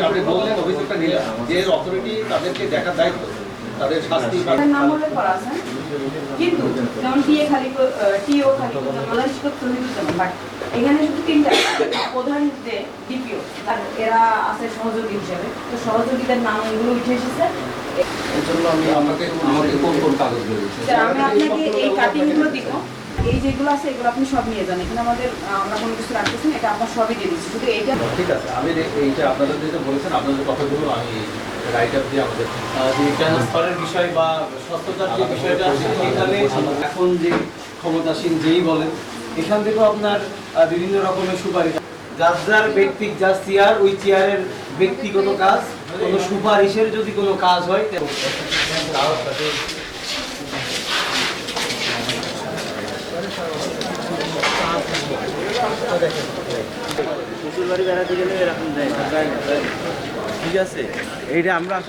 আপনি বললেন অভিযোগটা নিলাম যে অথরিটি তাদেরকে দেখার দায়িত্ব, তাদের শাস্তি নাম বলে করা আছে, কিন্তু যেমন টিও খালি মাদার শিক্ষক তহিদুজ্জামান, বাট এখানে শুধু তিনটা প্রধান যে ডিপিও এরা আছে সহযোগী হিসেবে, তো সহযোগীদের নামগুলো উঠে এসেছে। এর জন্য আমি আমাকে কোন কোন কাগজগুলো দিচ্ছি আমি আপনাকে এই কাটিংগুলো দিব, এই যেগুলো আছে এগুলো আপনি সব নিয়ে যান, এখানে আমাদের আমরা কোনো কিছু রাখতেছি না, এটা আপনার সবই দিয়ে দিচ্ছি, শুধু এইটা। ঠিক আছে, আমি এইটা আপনারা যেটা বলেছেন আপনাদের কথাগুলো আমি রাইট আপ দিয়ে আমাদের যে ট্রান্সফারের বিষয় বা স্বচ্ছতার যে বিষয়টা সেখানে এখন যে ক্ষমতাসীন যেই বলেন এখান থেকেও আপনার বিভিন্ন রকমের সুপারিশ, যার যার ব্যক্তিক যা চেয়ার ওই চেয়ারের ব্যক্তিগত কাজ, কোনো সুপারিশের যদি কোনো কাজ হয় শ্বশুরবাড়ি বেড়াতে গেলে এরকম দেয়, ঠিক আছে, এইটা আমরা